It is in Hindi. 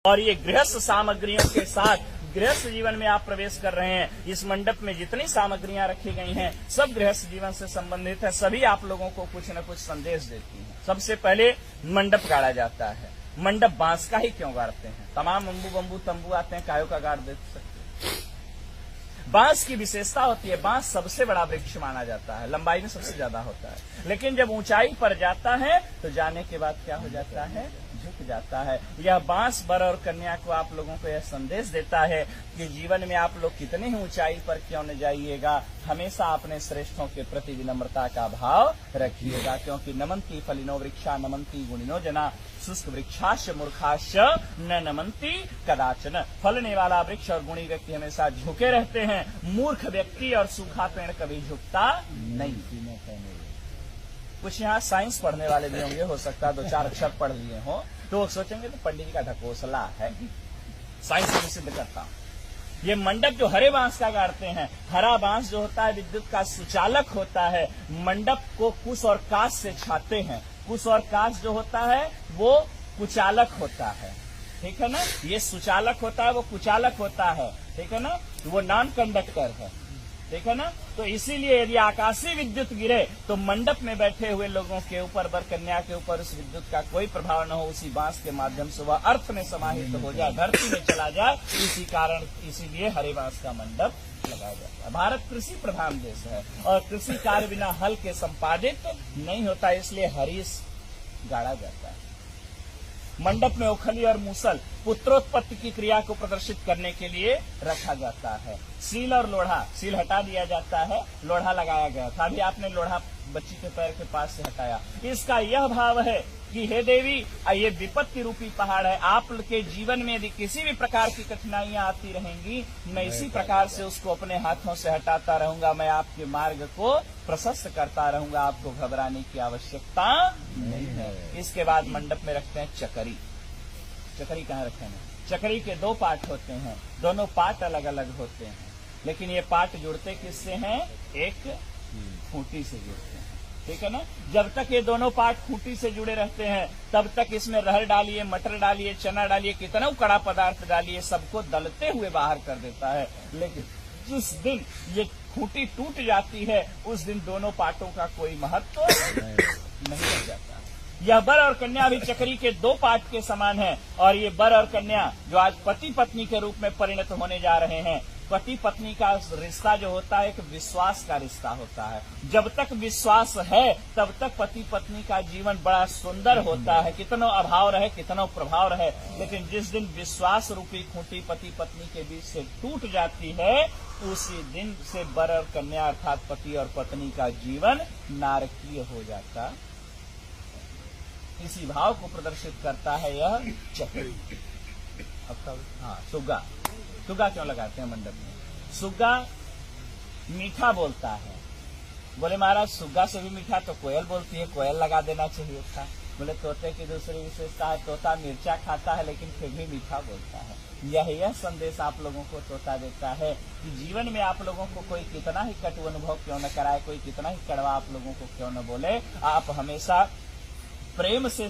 और ये गृहस्थ सामग्रियों के साथ गृहस्थ जीवन में आप प्रवेश कर रहे हैं। इस मंडप में जितनी सामग्रियां रखी गई हैं सब गृहस्थ जीवन से संबंधित है, सभी आप लोगों को कुछ न कुछ संदेश देती हैं। सबसे पहले मंडप गाड़ा जाता है। मंडप बांस का ही क्यों गाड़ते हैं? तमाम अम्बू बम्बू तंबू आते हैं, कायों का गाड़ दे सकते हैं। बांस की विशेषता होती है, बांस सबसे बड़ा वृक्ष माना जाता है, लंबाई में सबसे ज्यादा होता है, लेकिन जब ऊंचाई पर जाता है तो जाने के बाद क्या हो जाता है? झुक जाता है। यह बांस वर और कन्या को आप लोगों को यह संदेश देता है कि जीवन में आप लोग कितने ही ऊंचाई पर क्यों न जाइएगा, हमेशा अपने श्रेष्ठों के प्रति विनम्रता का भाव रखिएगा, क्योंकि नमंती फलिनो वृक्षा नमंती गुणिनो जना शुष्क वृक्षाश मूर्खाश न नमंती कदाचन। फलने वाला वृक्ष और गुणी व्यक्ति हमेशा झुके रहते हैं, मूर्ख व्यक्ति और सूखा पेड़ कभी झुकता नहीं। कुछ यहाँ साइंस पढ़ने वाले भी होंगे, हो सकता है 2-4 अक्षर पढ़ लिए हो तो वो सोचेंगे तो पंडित जी का ढकोसला है। साइंस में सिद्ध करता हूं। ये मंडप जो हरे बांस का गाड़ते हैं, हरा बांस जो होता है विद्युत का सुचालक होता है। मंडप को कुश और काश से छाते हैं। कुश और काश जो होता है वो कुचालक होता है, ठीक है ना। ये सुचालक होता है, वो कुचालक होता है, ठीक है ना। वो नॉन कंडक्टर है, ठीक है ना। तो इसीलिए यदि आकाशीय विद्युत गिरे तो मंडप में बैठे हुए लोगों के ऊपर, वर कन्या के ऊपर उस विद्युत का कोई प्रभाव न हो, उसी बांस के माध्यम से वह अर्थ में समाहित हो जाए, धरती में चला जाए। इसी कारण इसीलिए हरे बांस का मंडप लगाया जाता है। भारत कृषि प्रधान देश है और कृषि कार्य बिना हल के संपादित नहीं होता, इसलिए हरीश गाड़ा जाता है। मंडप में उखली और मूसल पुत्रोत्पत्ति की क्रिया को प्रदर्शित करने के लिए रखा जाता है। सील और लोढ़ा, सील हटा दिया जाता है, लोढ़ा लगाया गया था। अभी आपने लोढ़ा बच्ची के पैर के पास से हटाया। इसका यह भाव है कि हे देवी, ये विपत्ति रूपी पहाड़ है, आपके जीवन में यदि किसी भी प्रकार की कठिनाइयां आती रहेंगी, मैं इसी प्रकार से उसको अपने हाथों से हटाता रहूंगा, मैं आपके मार्ग को प्रशस्त करता रहूंगा, आपको घबराने की आवश्यकता नहीं है। इसके बाद मंडप में रखते हैं चकरी। चकरी कहाँ रखे हैं? चकरी के 2 पार्ट होते हैं, दोनों पार्ट अलग अलग होते हैं, लेकिन ये पार्ट जुड़ते किससे हैं? एक खूंटी से जुड़ते हैं, ठीक है ना। जब तक ये दोनों पार्ट खूंटी से जुड़े रहते हैं तब तक इसमें रहर डालिए, मटर डालिए, चना डालिए, कितना कड़ा पदार्थ डालिए, सबको दलते हुए बाहर कर देता है। लेकिन जिस दिन ये खूंटी टूट जाती है उस दिन दोनों पार्टों का कोई महत्व नहीं रह जाता। यह वर और कन्या भी चक्री के 2 पार्ट के समान है और ये वर और कन्या जो आज पति पत्नी के रूप में परिणत होने जा रहे हैं, पति पत्नी का रिश्ता जो होता है एक विश्वास का रिश्ता होता है। जब तक विश्वास है तब तक पति पत्नी का जीवन बड़ा सुंदर होता है, कितना अभाव रहे कितना प्रभाव रहे। लेकिन जिस दिन विश्वास रूपी खूंटी पति पत्नी के बीच से टूट जाती है उसी दिन से वर और कन्या अर्थात पति और पत्नी का जीवन नारकीय हो जाता। इसी भाव को प्रदर्शित करता है यह चक्री। हाँ, सुग्गा। सुग्गा क्यों लगाते हैं मंडप में? सुग्गा मीठा बोलता है। बोले महाराज सुग्गा से भी मीठा तो कोयल बोलती है, कोयल लगा देना चाहिए था। बोले तोते की दूसरी विशेषता है, तोता मिर्चा खाता है लेकिन फिर भी मीठा बोलता है। यह संदेश आप लोगों को तोता देता है कि जीवन में आप लोगों को कोई कितना ही कटु अनुभव क्यों न कराए, कोई कितना ही कड़वा आप लोगों को क्यों न बोले, आप हमेशा प्रेम से